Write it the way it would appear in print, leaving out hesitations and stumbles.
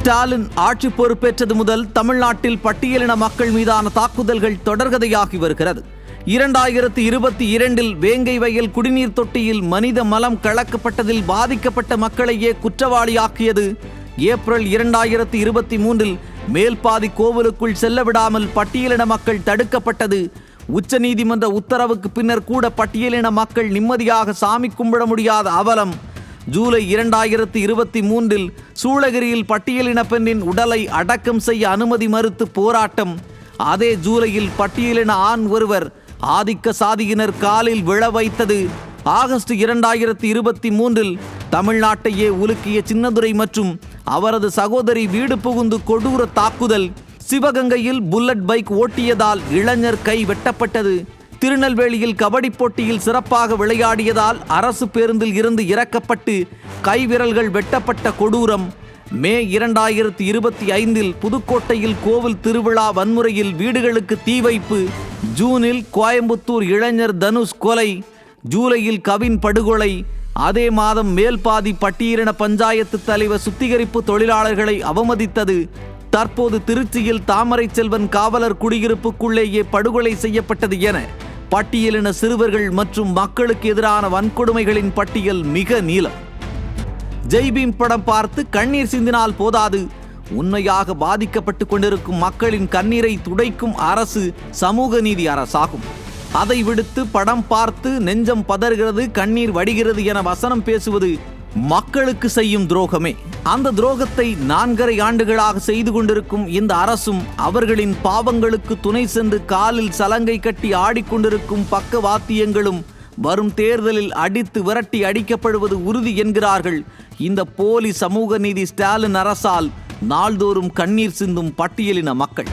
ஸ்டாலின் ஆட்சி பொறுப்பேற்றது முதல் தமிழ்நாட்டில் பட்டியலின மக்கள் மீதான தாக்குதல்கள் தொடர்கதையாகி வருகிறது. 2022 வேங்கை வயல் குடிநீர் தொட்டியில் மனித மலம் கலக்கப்பட்டதில் பாதிக்கப்பட்ட மக்களையே குற்றவாளியாக்கியது. ஏப்ரல் 2023 மேல்பாதி கோவிலுக்குள் செல்ல விடாமல் பட்டியலின மக்கள் தடுக்கப்பட்டது. உச்சநீதிமன்ற உத்தரவுக்கு பின்னர் கூட பட்டியலின மக்கள் நிம்மதியாக சாமி கும்பிட முடியாத அவலம். ஜூலை 2023 சூளகிரியில் பட்டியலின பெண்ணின் உடலை அடக்கம் செய்ய அனுமதி மறுத்து போராட்டம். அதே ஜூலையில் பட்டியலின ஆண் ஒருவர் ஆதிக்க சாதியினர் காலில் விழ வைத்தது. ஆகஸ்ட் 2023 தமிழ்நாட்டையே உலுக்கிய சின்னதுரை மற்றும் அவரது சகோதரி வீடு புகுந்து கொடூர தாக்குதல். சிவகங்கையில் புல்லட் பைக் ஓட்டியதால் இளைஞர் கை வெட்டப்பட்டது. திருநெல்வேலியில் கபடி போட்டியில் சிறப்பாக விளையாடியதால் அரசு பேருந்தில் இருந்து இறக்கப்பட்டு கைவிரல்கள் வெட்டப்பட்ட கொடூரம். மே 2025 புதுக்கோட்டையில் கோவில் திருவிழா வன்முறையில் வீடுகளுக்கு தீ வைப்பு. ஜூனில் கோயம்புத்தூர் இளைஞர் தனுஷ் கொலை. ஜூலையில் கவின் படுகொலை. அதே மாதம் மேல்பாதி பட்டியலின பஞ்சாயத்து தலைவர் சுத்திகரிப்பு தொழிலாளர்களை அவமதித்தது. தற்போது திருச்சியில் தாமரை செல்வன் காவலர் குடியிருப்புக்குள்ளேயே படுகொலை செய்யப்பட்டது என பட்டியலின சிறுவர்கள் மற்றும் மக்களுக்கு எதிரான வன்கொடுமைகளின் பட்டியல் மிக நீளம். ஜெய்பீம் படம் பார்த்து கண்ணீர் சிந்தினால் போதாது. உண்மையாக பாதிக்கப்பட்டு கொண்டிருக்கும் மக்களின் கண்ணீரை துடைக்கும் அரசு சமூக நீதி அரசாகும். அதை விடுத்து படம் பார்த்து நெஞ்சம் பதறுகிறது, கண்ணீர் வடிகிறது என வசனம் பேசுவது மக்களுக்கு செய்யும் துரோகமே. அந்த துரோகத்தை 4.5 ஆண்டுகளாக செய்து கொண்டிருக்கும் இந்த அரசும் அவர்களின் பாவங்களுக்கு துணை சென்று காலில் சலங்கை கட்டி ஆடிக்கொண்டிருக்கும் பக்கவாத்தியங்களும் வரும் தேர்தலில் அடித்து விரட்டி அடிக்கப்படுவது உறுதி என்கிறார்கள் இந்த போலி சமூக நீதி ஸ்டாலின் அரசால் நாள்தோறும் கண்ணீர் சிந்தும் பட்டியலின மக்கள்.